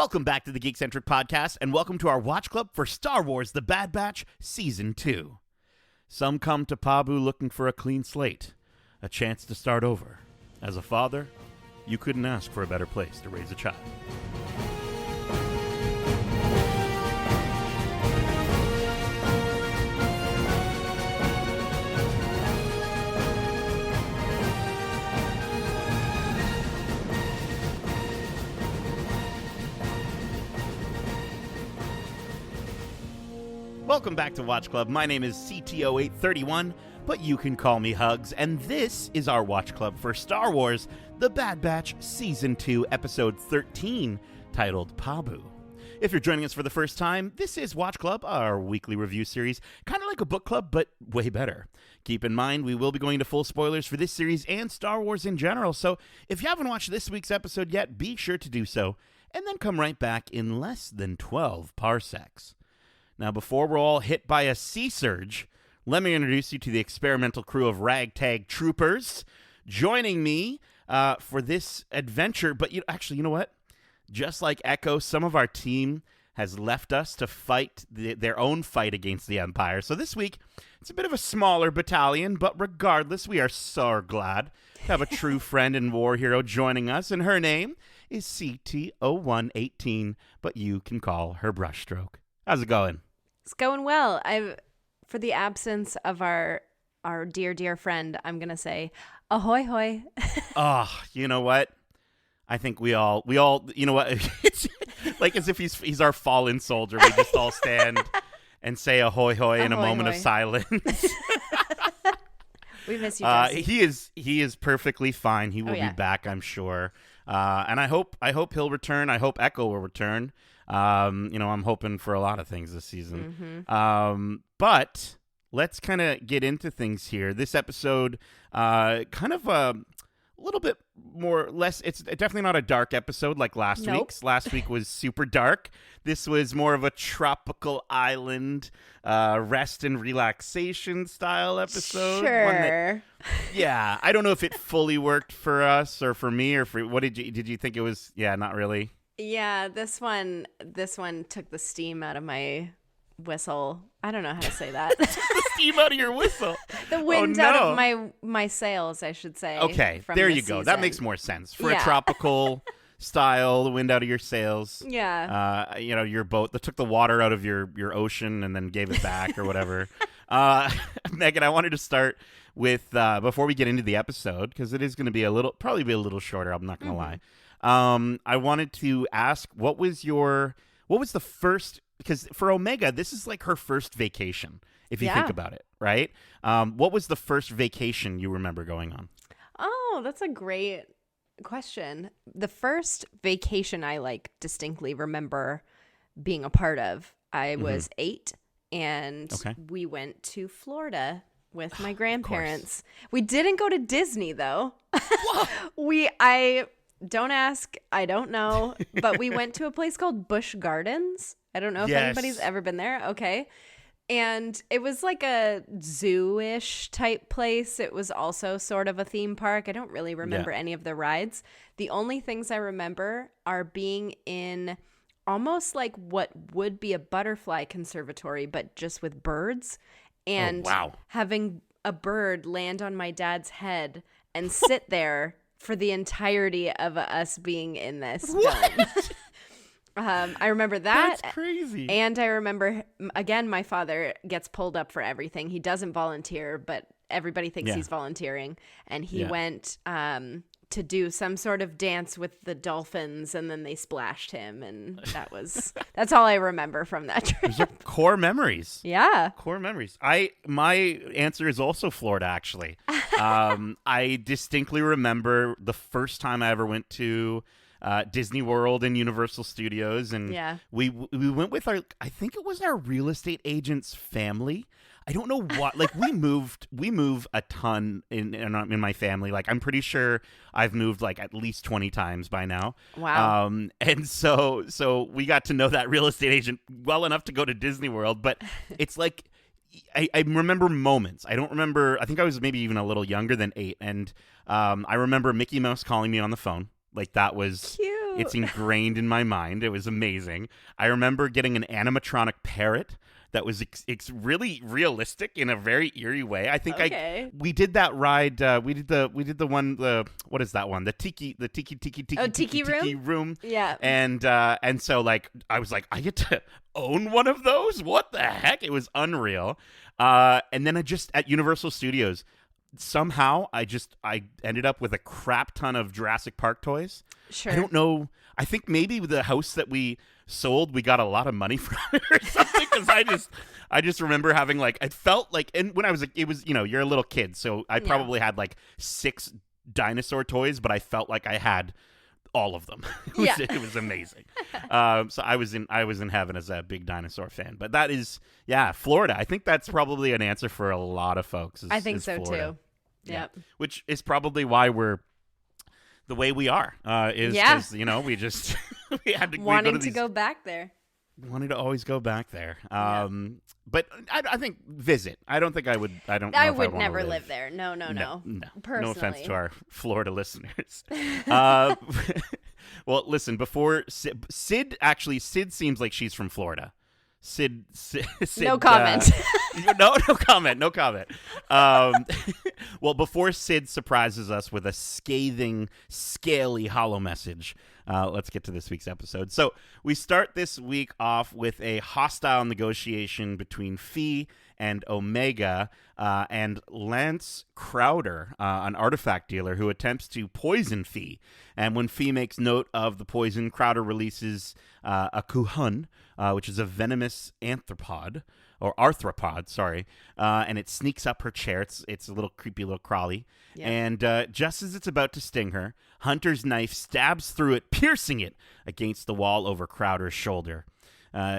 Welcome back to the Geekcentric podcast, and welcome to our watch club for Star Wars The Bad Batch Season 2. Some come to Pabu looking for a clean slate, a chance to start over. As a father, you couldn't ask for a better place to raise a child. Welcome back to Watch Club. My name is CTO831, but you can call me Hugs, and this is our Watch Club for Star Wars The Bad Batch Season 2, Episode 13, titled Pabu. If you're joining us for the first time, this is Watch Club, our weekly review series, kind of like a book club, but way better. Keep in mind, we will be going to full spoilers for this series and Star Wars in general, so if you haven't watched this week's episode yet, be sure to do so, and then come right back in less than 12 parsecs. Now, before we're all hit by a sea surge, let me introduce you to the experimental crew of ragtag troopers joining me for this adventure. But you know what? Just like Echo, some of our team has left us to fight their own fight against the Empire. So this week, it's a bit of a smaller battalion, but regardless, we are so glad to have a true friend and war hero joining us, and her name is CT0118, but you can call her Brushstroke. How's it going? It's going well. For the absence of our dear friend, I'm gonna say ahoy hoy. Oh, you know what? I think we all you know what? It's like as if he's our fallen soldier. We just all stand and say ahoy hoy in a moment of silence. We miss you, Jesse. He is perfectly fine. He will be back, I'm sure. And I hope he'll return. I hope Echo will return. I'm hoping for a lot of things this season. Mm-hmm. But let's kind of get into things here. This episode, kind of a little bit less. It's definitely not a dark episode like last week's. Last week was super dark. This was more of a tropical island, rest and relaxation style episode. Sure. Yeah, I don't know if it fully worked for us or for me or for what did you think it was? Yeah, not really. Yeah, this one took the steam out of my whistle. I don't know how to say that. The steam out of your whistle. The wind out of my sails, I should say. Okay, there you go. That makes more sense. For a tropical style, the wind out of your sails. Yeah. Your boat that took the water out of your ocean and then gave it back or whatever. Megan, I wanted to start with before we get into the episode, because it is going to probably be a little shorter, I'm not going to lie. I wanted to ask, what was the first, because for Omega, this is like her first vacation, if you think about it, right? What was the first vacation you remember going on? Oh, that's a great question. The first vacation I distinctly remember being a part of, I was 8, and we went to Florida with my grandparents. We didn't go to Disney though. Don't ask, I don't know, but we went to a place called Busch Gardens. I don't know if anybody's ever been there. Okay. And it was like a zoo-ish type place. It was also sort of a theme park. I don't really remember any of the rides. The only things I remember are being in almost like what would be a butterfly conservatory, but just with birds. And having a bird land on my dad's head and sit there for the entirety of us being in this film. I remember that. That's crazy. And I remember, again, my father gets pulled up for everything. He doesn't volunteer, but everybody thinks he's volunteering. And he went to do some sort of dance with the dolphins, and then they splashed him. And that's all I remember from that trip. Those are core memories. Yeah. Core memories. My answer is also Florida, actually. I distinctly remember the first time I ever went to Disney World and Universal Studios, and we went with I think it was our real estate agent's family. I don't know what, we move a ton in my family. I'm pretty sure I've moved at least 20 times by now. Wow. And so we got to know that real estate agent well enough to go to Disney World, but it's I remember moments. I don't remember, I think I was maybe even a little younger than 8, and I remember Mickey Mouse calling me on the phone. That was cute. It's ingrained in my mind. It was amazing. I remember getting an animatronic parrot that was really realistic in a very eerie way. I think we did that ride. We did the one. What is that one? The tiki room. Yeah. And so like I was like, I get to own one of those. What the heck? It was unreal. And then at Universal Studios, somehow I ended up with a crap ton of Jurassic Park toys. Sure. I don't know. I think maybe the house that we sold, we got a lot of money from it or something, because I just remember having like, it felt like, and when I was it was, you're a little kid, so I probably had like 6 dinosaur toys, but I felt like I had all of them. It was amazing. So I was in heaven as a big dinosaur fan. But that is, Florida. I think that's probably an answer for a lot of folks. I think so Florida. too. Yep. Which is probably why we're the way we are. Is because we just we had to wanting to go back there. Wanted to always go back there. But I think visit. I don't think I would. I would never live there. No. Personally. No offense to our Florida listeners. Well, listen. Before Sid seems like she's from Florida. Sid no comment. No comment. Well, before Sid surprises us with a scathing, scaly, hollow message, let's get to this week's episode. So we start this week off with a hostile negotiation between Fee and Omega and Lance Crowder, an artifact dealer who attempts to poison Fee. And when Fee makes note of the poison, Crowder releases a kuhun, which is a venomous arthropod, and it sneaks up her chair. It's a little creepy little crawly. Yeah. And just as it's about to sting her, Hunter's knife stabs through it, piercing it against the wall over Crowder's shoulder.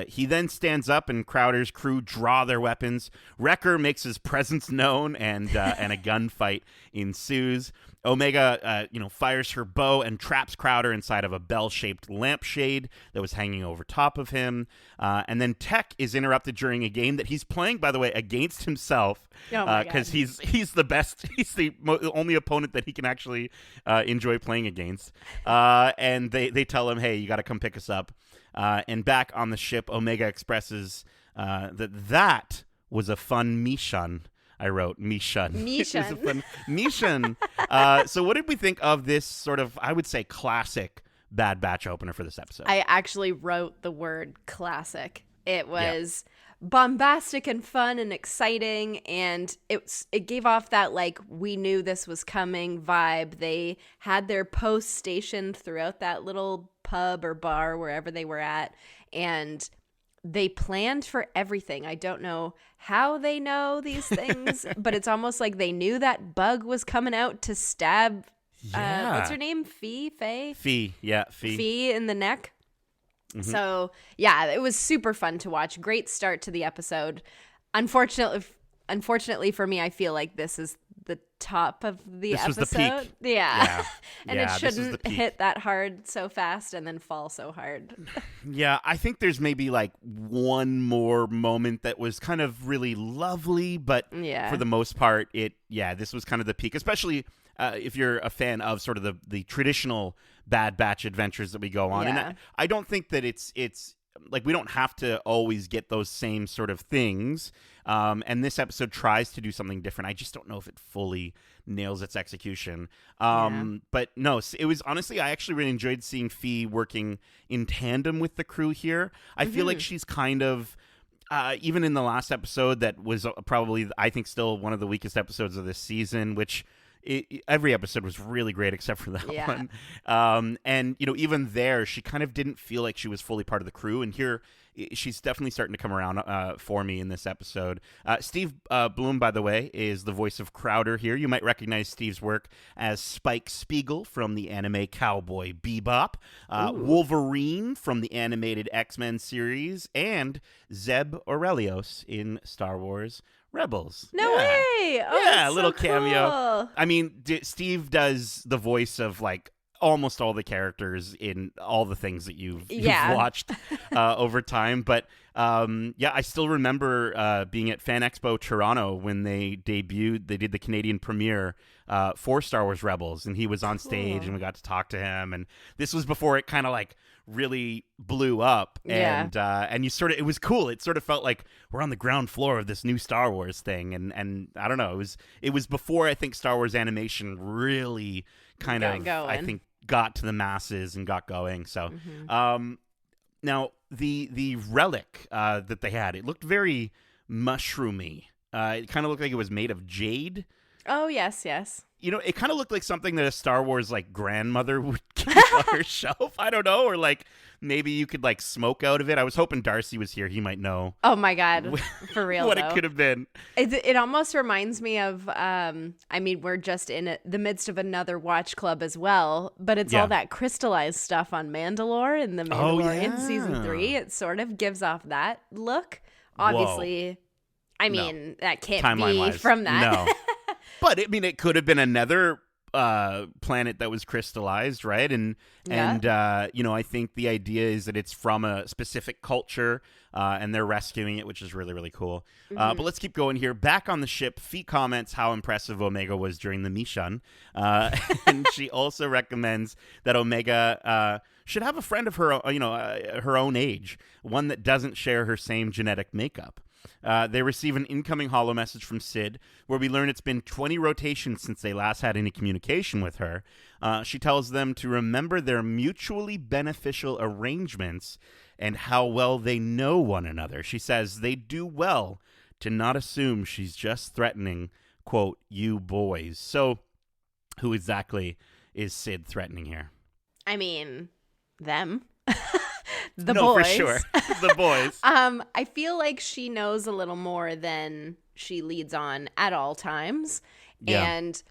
He then stands up, and Crowder's crew draw their weapons. Wrecker makes his presence known, and a gunfight ensues. Omega, fires her bow and traps Crowder inside of a bell-shaped lampshade that was hanging over top of him. And then Tech is interrupted during a game that he's playing, by the way, against himself, because he's the best. He's the only opponent that he can actually enjoy playing against. And they tell him, "Hey, you got to come pick us up." And back on the ship, Omega expresses that was a fun mission. I wrote Mishan. Mishan. So what did we think of this sort of, I would say, classic Bad Batch opener for this episode? I actually wrote the word classic. It was bombastic and fun and exciting, and it gave off that like we knew this was coming vibe. They had their post stationed throughout that little pub or bar wherever they were at, and they planned for everything. I don't know how they know these things, but it's almost like they knew that Bug was coming out to stab what's her name? Fee in the neck. Mm-hmm. So yeah, it was super fun to watch. Great start to the episode. Unfortunately for me, I feel like this is the top of the episode. Was the peak. Yeah. And it shouldn't hit that hard so fast and then fall so hard. Yeah, I think there's maybe like one more moment that was kind of really lovely, but for the most part, this was kind of the peak, especially if you're a fan of sort of the traditional Bad Batch adventures that we go on. And I don't think that it's like we don't have to always get those same sort of things. And this episode tries to do something different. I just don't know if it fully nails its execution. But no, it was honestly, I actually really enjoyed seeing Fee working in tandem with the crew here. I feel like she's kind of, even in the last episode that was probably, I think, still one of the weakest episodes of this season, which every episode was really great except for that one. And, even there, she kind of didn't feel like she was fully part of the crew. And here, she's definitely starting to come around for me in this episode. Steve Bloom, by the way, is the voice of Crowder here. You might recognize Steve's work as Spike Spiegel from the anime Cowboy Bebop, Wolverine from the animated X-Men series, and Zeb Aurelios in Star Wars Rebels. No way! Oh, a little so cameo. Cool. I mean, Steve does the voice of like almost all the characters in all the things that you've watched over time. But I still remember being at Fan Expo Toronto when they debuted. They did the Canadian premiere for Star Wars Rebels, and he was on stage, and we got to talk to him. And this was before it kind of like really blew up, and it was cool. It sort of felt like we're on the ground floor of this new Star Wars thing, and I don't know. It was before I think Star Wars animation really kind of I think got to the masses and got going. So now the relic that they had, it looked very mushroomy. It kind of looked like it was made of jade. Oh, yes. You know, it kind of looked like something that a Star Wars like grandmother would keep on her shelf. I don't know, or like maybe you could like smoke out of it. I was hoping Darcy was here; he might know. Oh my God, for real, what it could have been. It almost reminds me of. I mean, we're just in the midst of another watch club as well, but it's all that crystallized stuff on Mandalore in the Mandalorian season 3. It sort of gives off that look. Obviously, whoa. I mean that can't timeline-wise, be from that. No. But I mean, it could have been another planet that was crystallized, right? And I think the idea is that it's from a specific culture, and they're rescuing it, which is really, really cool. But let's keep going here. Back on the ship, Fee comments how impressive Omega was during the mission, and she also recommends that Omega should have a friend of her, her own age, one that doesn't share her same genetic makeup. They receive an incoming holo message from Sid, where we learn it's been 20 rotations since they last had any communication with her. She tells them to remember their mutually beneficial arrangements and how well they know one another. She says they do well to not assume she's just threatening, quote, you boys. So who exactly is Sid threatening here? I mean, them. The no, boys. For sure. The boys. I feel like she knows a little more than she leads on at all times. Yeah. And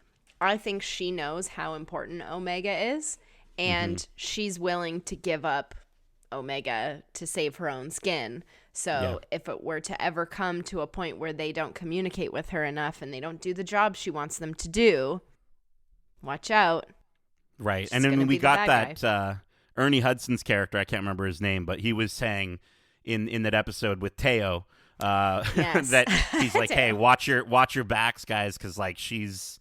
I think she knows how important Omega is. And she's willing to give up Omega to save her own skin. So if it were to ever come to a point where they don't communicate with her enough and they don't do the job she wants them to do, watch out. Right. She's and then we got that Ernie Hudson's character, I can't remember his name, but he was saying in that episode with Teo that he's like, hey, watch your backs, guys, because like she's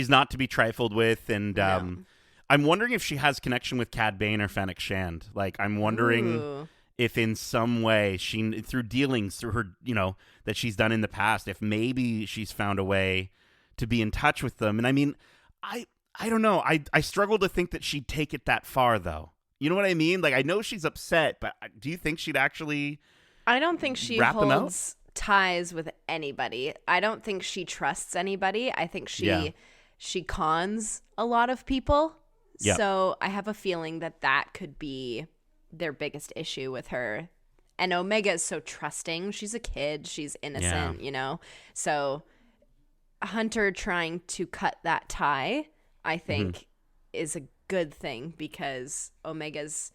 not to be trifled with. And I'm wondering if she has connection with Cad Bane or Fennec Shand. Like, I'm wondering if in some way she, through dealings, through her, that she's done in the past, if maybe she's found a way to be in touch with them. And I mean, I don't know. I struggle to think that she'd take it that far, though. You know what I mean? Like, I know she's upset, but do you think she'd actually I don't think she holds ties with anybody. I don't think she trusts anybody. I think she cons a lot of people. Yep. So I have a feeling that could be their biggest issue with her. And Omega is so trusting. She's a kid. She's innocent, So Hunter trying to cut that tie, I think, is a good thing, because Omega's,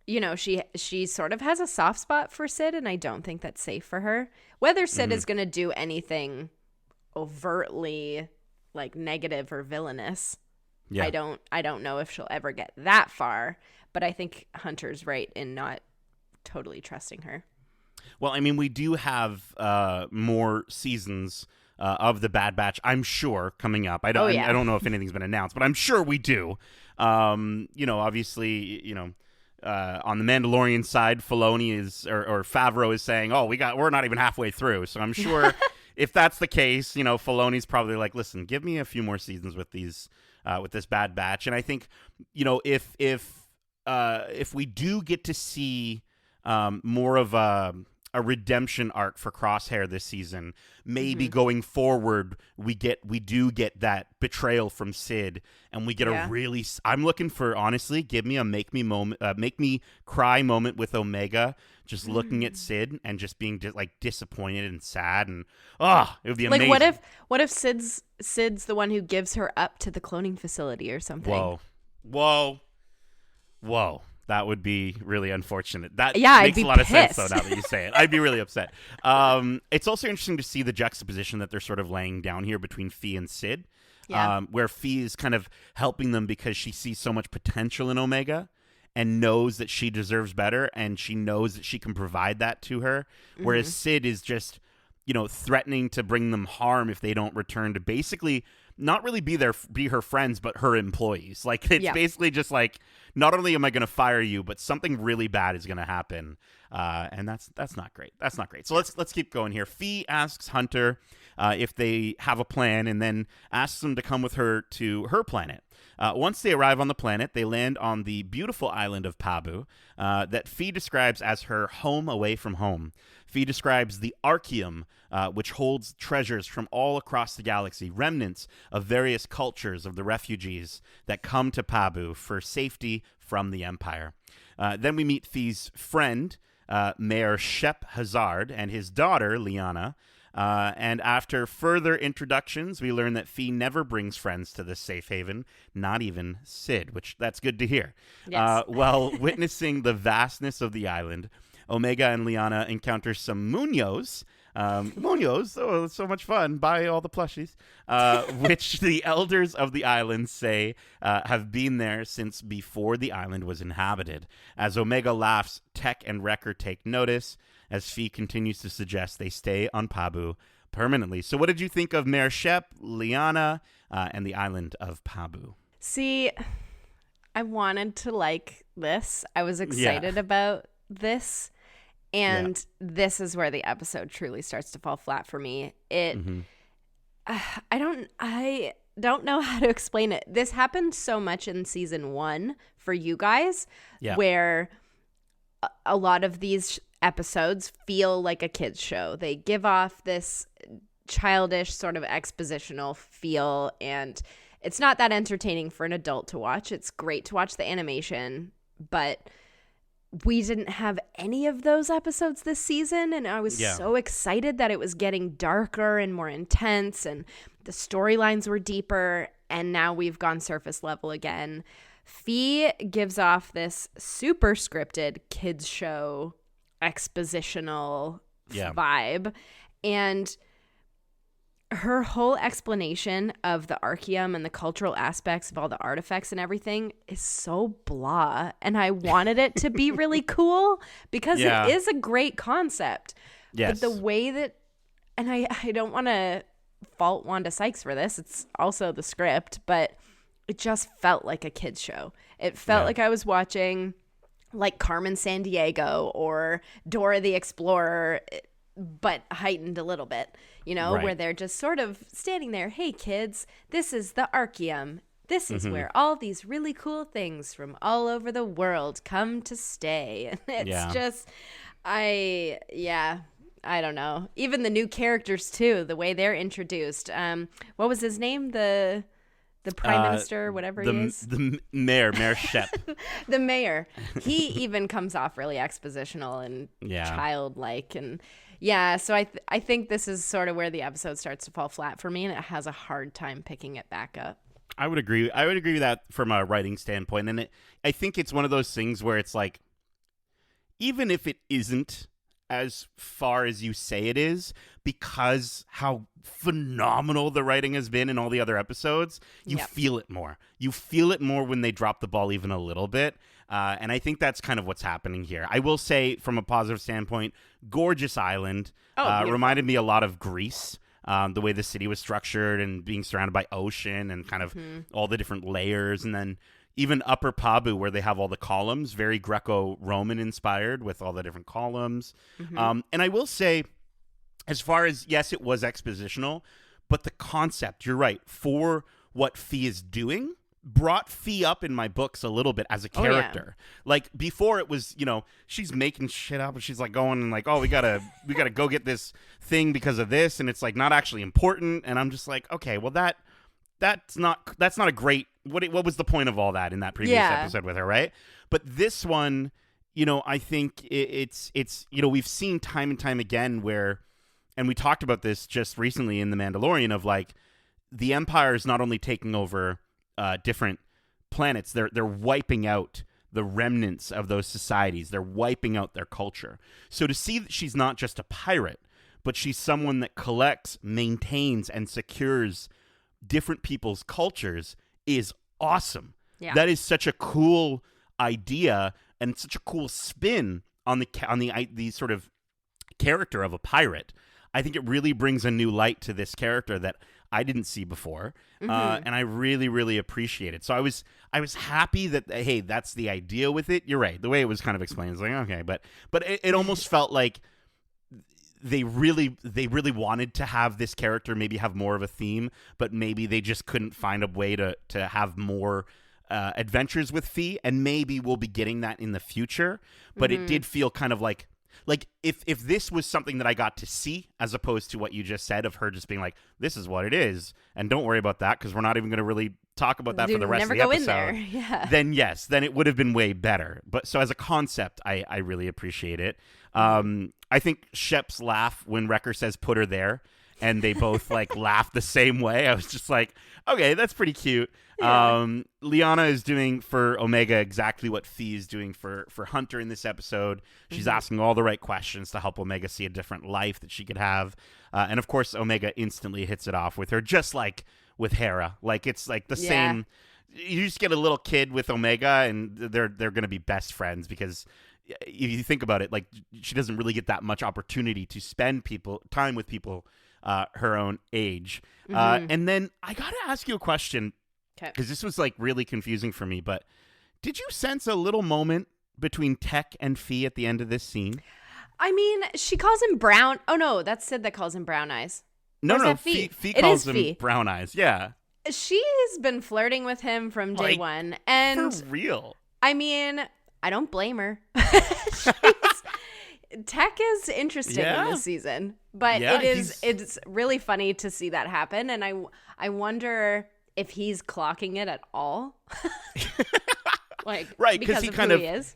she sort of has a soft spot for Sid, and I don't think that's safe for her. Whether Sid is going to do anything overtly like negative or villainous, I don't know if she'll ever get that far, but I think Hunter's right in not totally trusting her. Well, I mean, we do have more seasons of the Bad Batch, I'm sure, coming up. I don't know if anything's been announced, but I'm sure we do. Obviously, on the Mandalorian side, Filoni is or Favreau is saying, we're not even halfway through. So I'm sure if that's the case, Filoni's probably like, listen, give me a few more seasons with these with this Bad Batch. And I think, if we do get to see more of a redemption arc for Crosshair this season, maybe going forward we do get that betrayal from Sid, and we get a really, I'm looking for, honestly, give me a make me cry moment with Omega, just looking at Sid and just being disappointed and sad, and it would be amazing. Like, what if Sid's the one who gives her up to the cloning facility or something? Whoa. That would be really unfortunate. That makes a lot of sense, though, now that you say it. I'd be really upset. It's also interesting to see the juxtaposition that they're sort of laying down here between Fee and Sid. where Fee is kind of helping them because she sees so much potential in Omega and knows that she deserves better, and she knows that she can provide that to her. Whereas Sid is just, threatening to bring them harm if they don't return to basically not really be her friends, but her employees. Like, it's basically just like, not only am I going to fire you, but something really bad is going to happen. And that's not great. That's not great. So let's keep going here. Fee asks Hunter if they have a plan, and then asks them to come with her to her planet. Once they arrive on the planet, they land on the beautiful island of Pabu that Fee describes as her home away from home. Fee describes the Archeum, which holds treasures from all across the galaxy, remnants of various cultures of the refugees that come to Pabu for safety from the Empire. Then we meet Fee's friend, Mayor Shep Hazard, and his daughter, Liana. And after further introductions, we learn that Fee never brings friends to this safe haven, not even Sid, which that's good to hear. Yes. While witnessing the vastness of the island, Omega and Liana encounter some Muños. Muños, oh, so much fun. Buy all the plushies. Which the elders of the island say have been there since before the island was inhabited. As Omega laughs, Tech and Wrecker take notice, as Fee continues to suggest they stay on Pabu permanently. So what did you think of Mayor Shep, Liana, and the island of Pabu? See, I wanted to like this. I was excited about this. And this is where the episode truly starts to fall flat for me. I don't know how to explain it. This happened so much in season 1 for you guys, where a lot of these episodes feel like a kid's show. They give off this childish sort of expositional feel, and it's not that entertaining for an adult to watch. It's great to watch the animation, but we didn't have any of those episodes this season, and I was so excited that it was getting darker and more intense, and the storylines were deeper, and now we've gone surface level again. Fee gives off this super scripted kids show expositional vibe, and her whole explanation of the Archeum and the cultural aspects of all the artifacts and everything is so blah. And I wanted it to be really cool because it is a great concept. Yes. But the way that, and I don't want to fault Wanda Sykes for this. It's also the script, but it just felt like a kid's show. It felt like I was watching like Carmen Sandiego or Dora the Explorer, but heightened a little bit, where they're just sort of standing there. Hey, kids, this is the Archeum. This is where all these really cool things from all over the world come to stay. And it's just, I don't know. Even the new characters, too, the way they're introduced. What was his name? The prime minister, whatever he is. The Mayor Shep. The mayor. He even comes off really expositional and childlike. And so I think this is sort of where the episode starts to fall flat for me, and it has a hard time picking it back up. I would agree with that from a writing standpoint. And I think it's one of those things where it's like, even if it isn't as far as you say it is, because how phenomenal the writing has been in all the other episodes, you feel it more. You feel it more when they drop the ball even a little bit. And I think that's kind of what's happening here. I will say, from a positive standpoint, gorgeous island. Reminded me a lot of Greece. The way the city was structured and being surrounded by ocean and kind of all the different layers. And then even Upper Pabu, where they have all the columns, very Greco-Roman inspired with all the different columns. And I will say, as far as, yes, it was expositional, but the concept, you're right, for what Fee is doing, brought Fee up in my books a little bit as a character. Like, before it was, she's making shit up and she's like going and like, oh, we gotta go get this thing because of this, and it's like not actually important. And I'm just like, okay, well that's not a great, what was the point of all that in that previous episode with her, right? But this one, I think it's we've seen time and time again where, and we talked about this just recently in The Mandalorian, of like, the Empire is not only taking over different planets, they're wiping out the remnants of those societies. They're wiping out their culture. So to see that she's not just a pirate, but she's someone that collects, maintains, and secures different people's cultures is awesome. Yeah. That is such a cool idea and such a cool spin on the sort of character of a pirate. I think it really brings a new light to this character that I didn't see before, and I really, really appreciate it. So I was happy that, hey, that's the idea with it. You're right. The way it was kind of explained is like, okay, but it almost felt like they really wanted to have this character maybe have more of a theme, but maybe they just couldn't find a way to have more adventures with Fee, and maybe we'll be getting that in the future. But it did feel kind of like if this was something that I got to see, as opposed to what you just said of her just being like, this is what it is, and don't worry about that because we're not even going to really talk about that for the rest of the episode. Never go in there. Yeah. Then yes, then it would have been way better. But so as a concept, I really appreciate it. I think Shep's laugh when Wrecker says put her there, and they both like laugh the same way. I was just like, okay, that's pretty cute. Yeah. Liana is doing for Omega exactly what Fee is doing for Hunter in this episode. She's asking all the right questions to help Omega see a different life that she could have. And of course, Omega instantly hits it off with her, just like with Hera. Like it's like the same. You just get a little kid with Omega, and they're going to be best friends because if you think about it, like she doesn't really get that much opportunity to spend time with people her own age. And then I got to ask you a question, because this was like really confusing for me, but did you sense a little moment between Tech and Fee at the end of this scene? I mean, she calls him Brown. Oh, no, that's Sid that calls him Brown Eyes. No, Fee calls him Brown Eyes, yeah. She's been flirting with him from day one. And for real. I mean, I don't blame her. Tech is interesting in this season, but it's really funny to see that happen, and I wonder if he's clocking it at all. Like, right, because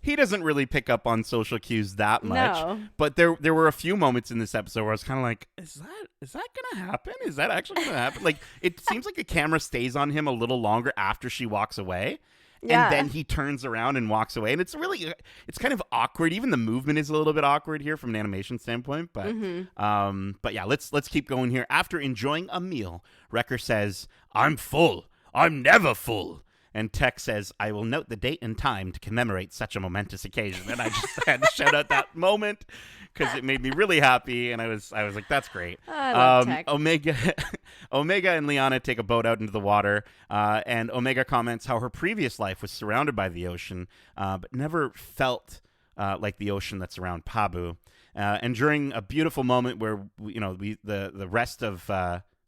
he doesn't really pick up on social cues that much. No. But there were a few moments in this episode where I was kind of like, is that gonna happen? Is that actually gonna happen? Like, it seems like the camera stays on him a little longer after she walks away. Yeah. And then he turns around and walks away. And it's kind of awkward. Even the movement is a little bit awkward here from an animation standpoint. But but yeah, let's keep going here. After enjoying a meal, Wrecker says, "I'm full. I'm never full." And Tech says, "I will note the date and time to commemorate such a momentous occasion." And I just had to shout out that moment because it made me really happy. And I was like, that's great. I love Tech. Omega and Liana take a boat out into the water. And Omega comments how her previous life was surrounded by the ocean, but never felt like the ocean that's around Pabu. And during a beautiful moment where, the rest of...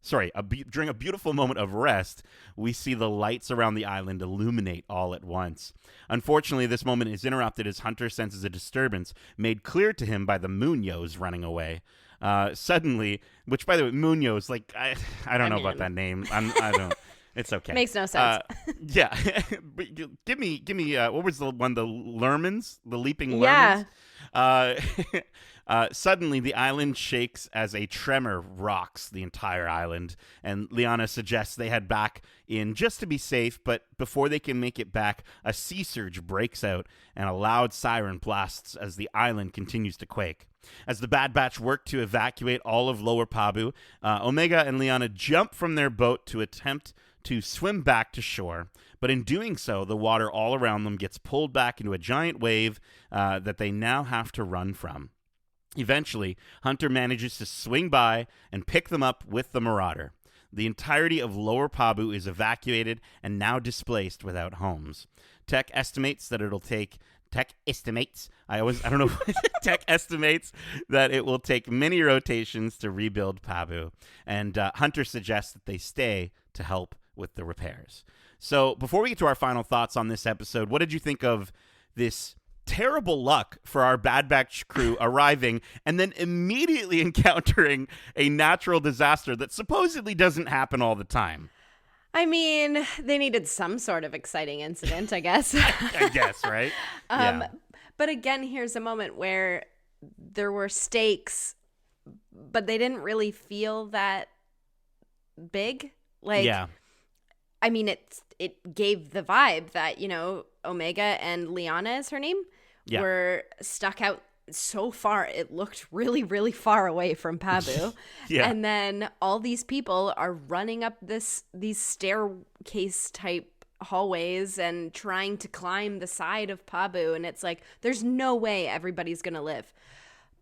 during a beautiful moment of rest, we see the lights around the island illuminate all at once. Unfortunately, this moment is interrupted as Hunter senses a disturbance made clear to him by the Munoz running away. Suddenly, which, by the way, Munoz, like, I don't know about that name. I don't. It's okay. Makes no sense. Yeah. give me. What was the one? The Lermans, the leaping Lermans. Yeah. Suddenly, the island shakes as a tremor rocks the entire island, and Liana suggests they head back in just to be safe, but before they can make it back, a sea surge breaks out, and a loud siren blasts as the island continues to quake. As the Bad Batch work to evacuate all of Lower Pabu, Omega and Liana jump from their boat to attempt to swim back to shore, but in doing so, the water all around them gets pulled back into a giant wave that they now have to run from. Eventually, Hunter manages to swing by and pick them up with the Marauder. The entirety of Lower Pabu is evacuated and now displaced without homes. Tech estimates that it will take many rotations to rebuild Pabu, and Hunter suggests that they stay to help with the repairs. So, before we get to our final thoughts on this episode, what did you think of this terrible luck for our Bad Batch crew arriving and then immediately encountering a natural disaster that supposedly doesn't happen all the time? I mean, they needed some sort of exciting incident, I guess. I guess, right? Yeah. But again, here's a moment where there were stakes, but they didn't really feel that big. Like, yeah. I mean, it gave the vibe that, Omega and Liana is her name, were stuck out so far it looked really, really far away from Pabu. Yeah. And then all these people are running up these staircase type hallways and trying to climb the side of Pabu, and it's like there's no way everybody's gonna live.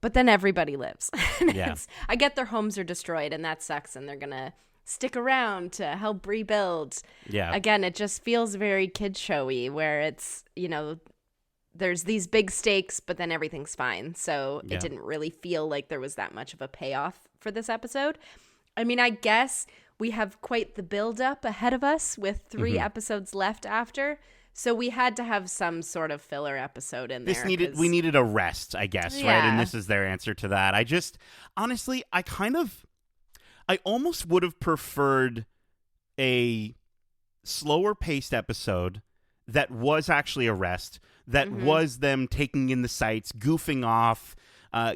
But then everybody lives. Yeah. I get their homes are destroyed, and that sucks, and they're gonna stick around to help rebuild. Yeah. Again, it just feels very kid showy, where it's, there's these big stakes, but then everything's fine. So Yeah. it didn't really feel like there was that much of a payoff for this episode. I mean, I guess we have quite the build-up ahead of us with 3 episodes left after. So we had to have some sort of filler episode in there. We needed a rest, I guess, right? Yeah. And this is their answer to that. Honestly, I almost would have preferred a slower paced episode that was actually a rest, that was them taking in the sights, goofing off,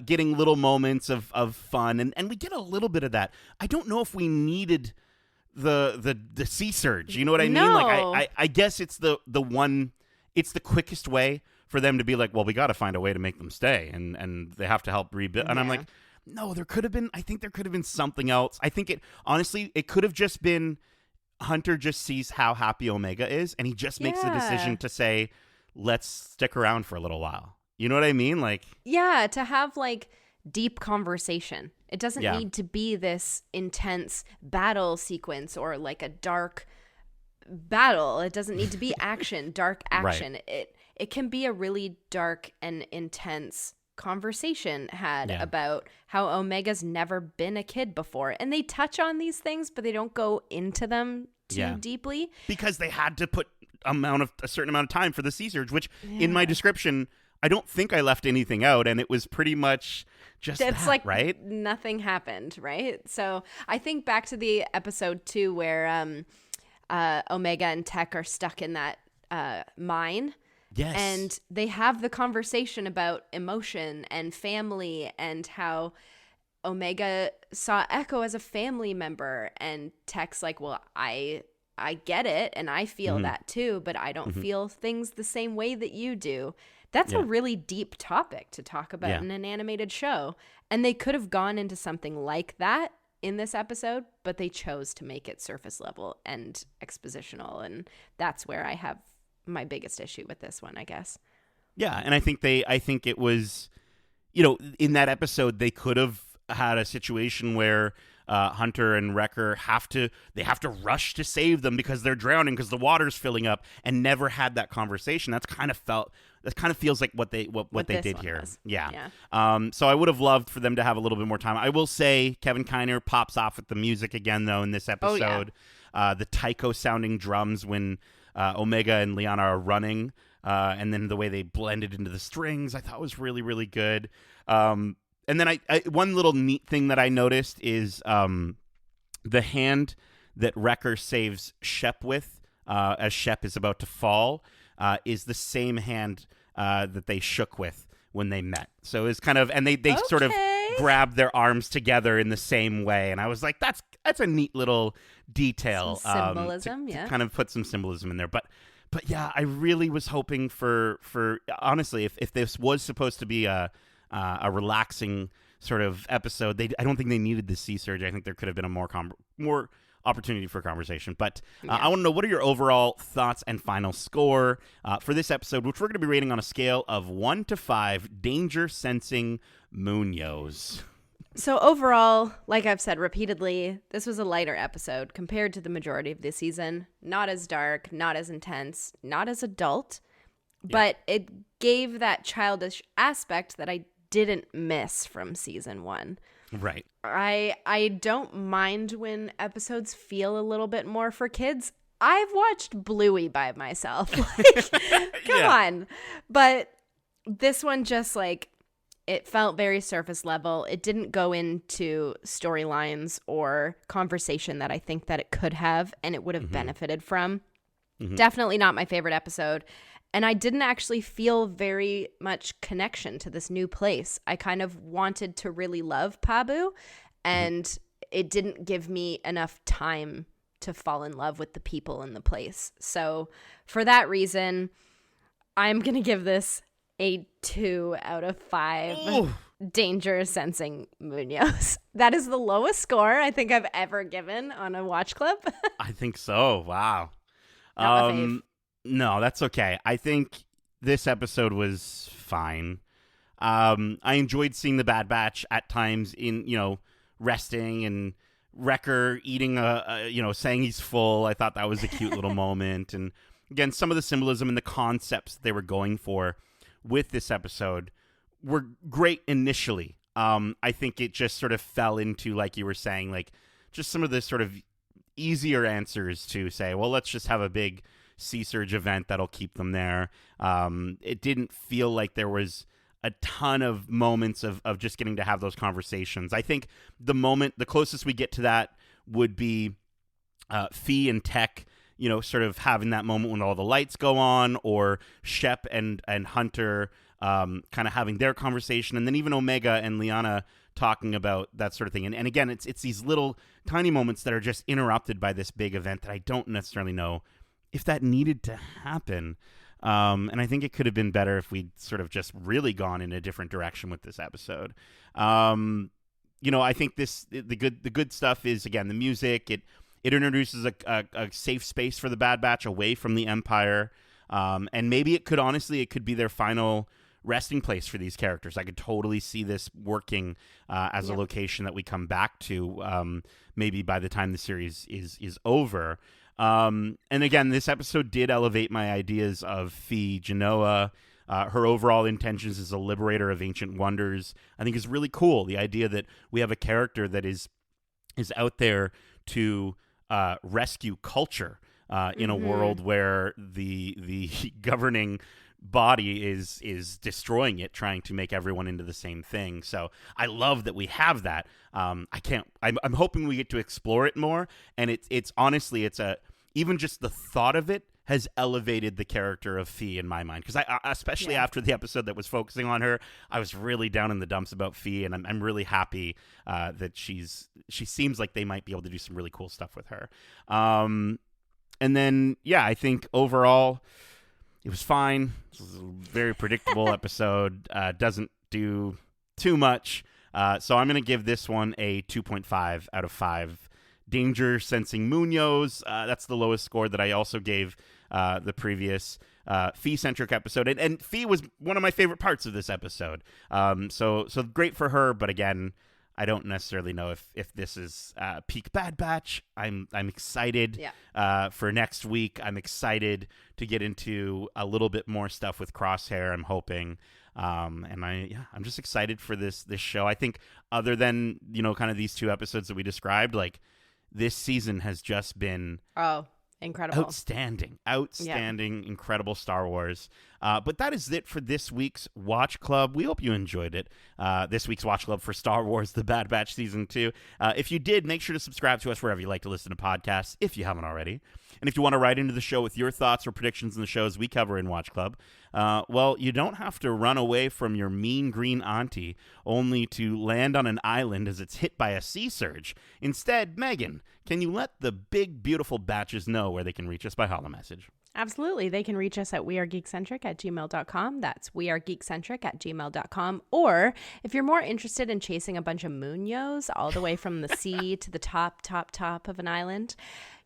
getting little moments of fun, and we get a little bit of that. I don't know if we needed the sea surge. You know what I mean? No. Like I guess it's the quickest way for them to be like, well, we got to find a way to make them stay, and they have to help rebuild. And I'm like, no, I think there could have been something else. I think it could have just been Hunter just sees how happy Omega is, and he just makes the decision to say, let's stick around for a little while. You know what I mean? Like, yeah, to have like deep conversation. It doesn't need to be this intense battle sequence or like a dark battle. It doesn't need to be dark action. Right. It can be a really dark and intense conversation had about how Omega's never been a kid before. And they touch on these things, but they don't go into them too deeply. Because they had to put a certain amount of time for the sea surge, which in my description, I don't think I left anything out, and it was pretty much just it's that, like right? Nothing happened, right? So I think back to the episode 2 where Omega and Tech are stuck in that mine. Yes. And they have the conversation about emotion and family and how Omega saw Echo as a family member, and Tech's like, well, I get it, and I feel that too, but I don't feel things the same way that you do. That's a really deep topic to talk about in an animated show. And they could have gone into something like that in this episode, but they chose to make it surface level and expositional. And that's where I have my biggest issue with this one, I guess. Yeah, and I think it was, in that episode, they could have had a situation where Hunter and Wrecker have to rush to save them because they're drowning because the water's filling up, and never had that conversation. That kind of feels like what they did here. Was. Yeah. So I would have loved for them to have a little bit more time. I will say Kevin Kiner pops off with the music again though in this episode. The taiko sounding drums when Omega and Liana are running, and then the way they blended into the strings, I thought was really, really good. And then I one little neat thing that I noticed is the hand that Wrecker saves Shep with as Shep is about to fall is the same hand that they shook with when they met. So it's kind of, and they sort of grabbed their arms together in the same way. And I was like, that's a neat little detail. Some symbolism, to kind of put some symbolism in there. But yeah, I really was hoping for honestly, if this was supposed to be a relaxing sort of episode, I don't think they needed the sea surge. I think there could have been a more opportunity for conversation. But I want to know, what are your overall thoughts and final score for this episode, which we're going to be rating on a scale of 1 to 5 danger sensing Munoz. So overall, like I've said repeatedly, this was a lighter episode compared to the majority of this season. Not as dark, not as intense, not as adult, but it gave that childish aspect that I didn't miss from season 1. Right. I don't mind when episodes feel a little bit more for kids. I've watched Bluey by myself. Like, come on. But this one just like, it felt very surface level. It didn't go into storylines or conversation that I think that it could have and it would have benefited from. Definitely not my favorite episode. And I didn't actually feel very much connection to this new place. I kind of wanted to really love Pabu, and it didn't give me enough time to fall in love with the people in the place. So for that reason, I'm going to give this a 2 out of 5 Ooh. danger sensing Munoz. That is the lowest score I think I've ever given on a watch club. I think so. Wow. Not my fave. No, that's okay. I think this episode was fine. I enjoyed seeing the Bad Batch at times in, resting, and Wrecker eating saying he's full. I thought that was a cute little moment. And again, some of the symbolism and the concepts they were going for with this episode were great initially. I think it just sort of fell into, like you were saying, like just some of the sort of easier answers to say, well, let's just have a big Sea Surge event that'll keep them there. It didn't feel like there was a ton of moments of just getting to have those conversations. I think the closest we get to that would be Fee and Tech, sort of having that moment when all the lights go on, or Shep and Hunter kind of having their conversation, and then even Omega and Liana talking about that sort of thing. And again, it's these little tiny moments that are just interrupted by this big event that I don't necessarily know if that needed to happen. And I think it could have been better if we'd sort of just really gone in a different direction with this episode. I think the good stuff is, again, the music. It introduces a safe space for the Bad Batch away from the Empire. And maybe it could be their final resting place for these characters. I could totally see this working as a location that we come back to maybe by the time the series is over. And again, this episode did elevate my ideas of Fee Genoa. Her overall intentions as a liberator of ancient wonders, I think, is really cool. The idea that we have a character that is out there to rescue culture in a world where the governing body is destroying it, trying to make everyone into the same thing. So I love that we have that. I'm hoping we get to explore it more, and it's honestly, even just the thought of it has elevated the character of Fee in my mind, because I especially after the episode that was focusing on her, I was really down in the dumps about Fee, and I'm really happy that she seems like they might be able to do some really cool stuff with her. And then I think overall it was fine. It was a very predictable episode. Doesn't do too much. So I'm going to give this one a 2.5 out of 5. Danger sensing Munoz. That's the lowest score that I also gave the previous Fee-centric episode. And Fee was one of my favorite parts of this episode. So great for her. But again, I don't necessarily know if this is peak Bad Batch. I'm excited for next week. I'm excited to get into a little bit more stuff with Crosshair, I'm hoping. And I'm just excited for this show. I think other than, kind of these 2 episodes that we described, like, this season has just been incredible, outstanding, incredible Star Wars. But that is it for this week's Watch Club. We hope you enjoyed it. This week's Watch Club for Star Wars: The Bad Batch Season 2. If you did, make sure to subscribe to us wherever you like to listen to podcasts, if you haven't already. And if you want to write into the show with your thoughts or predictions on the shows we cover in Watch Club, well, you don't have to run away from your mean green auntie only to land on an island as it's hit by a sea surge. Instead, Megan, can you let the big, beautiful batches know where they can reach us by holomessage? Absolutely. They can reach us at wearegeekcentric@gmail.com. That's wearegeekcentric@gmail.com. Or if you're more interested in chasing a bunch of Munoz all the way from the sea to the top of an island,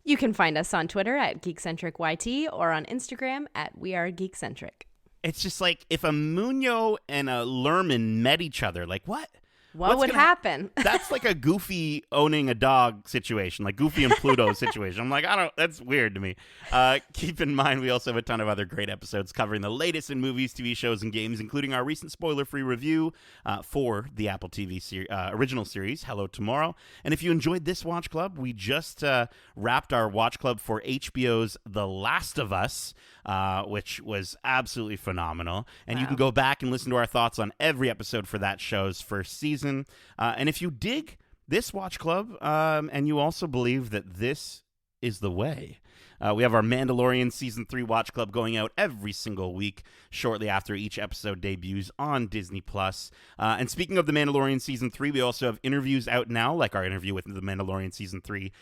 you can find us on Twitter at GeekcentricYT or on Instagram at wearegeekcentric. It's just like if a Munoz and a Lerman met each other, like what? What would happen? That's like a Goofy owning a dog situation, like Goofy and Pluto situation. I'm like, that's weird to me. Keep in mind, we also have a ton of other great episodes covering the latest in movies, TV shows, and games, including our recent spoiler-free review for the Apple TV original series, Hello Tomorrow. And if you enjoyed this Watch Club, we just wrapped our Watch Club for HBO's The Last of Us, which was absolutely phenomenal. And you can go back and listen to our thoughts on every episode for that show's first season. And if you dig this Watch Club, and you also believe that this is the way, we have our Mandalorian Season 3 Watch Club going out every single week shortly after each episode debuts on Disney+. And speaking of the Mandalorian Season 3, we also have interviews out now, like our interview with the Mandalorian Season 3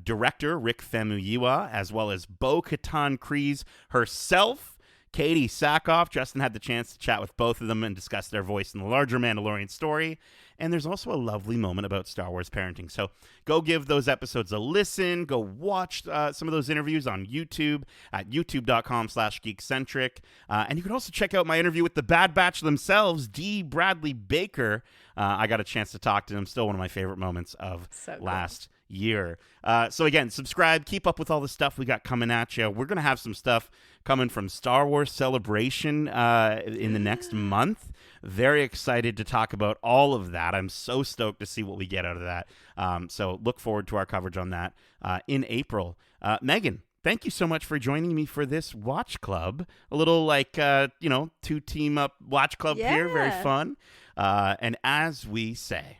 director, Rick Famuyiwa, as well as Bo-Katan Kryze herself, Katie Sackhoff. Justin had the chance to chat with both of them and discuss their voice in the larger Mandalorian story. And there's also a lovely moment about Star Wars parenting. So go give those episodes a listen. Go watch some of those interviews on YouTube at youtube.com/geekcentric. And you can also check out my interview with the Bad Batch themselves, D. Bradley Baker. I got a chance to talk to him. Still one of my favorite moments of last year. So again, subscribe. Keep up with all the stuff we got coming at you. We're going to have some stuff coming from Star Wars Celebration in the next month. Very excited to talk about all of that. I'm so stoked to see what we get out of that. So look forward to our coverage on that in April. Megan, thank you so much for joining me for this watch club. A little two team up watch club here. Very fun. And as we say,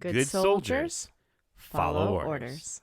good soldiers follow orders.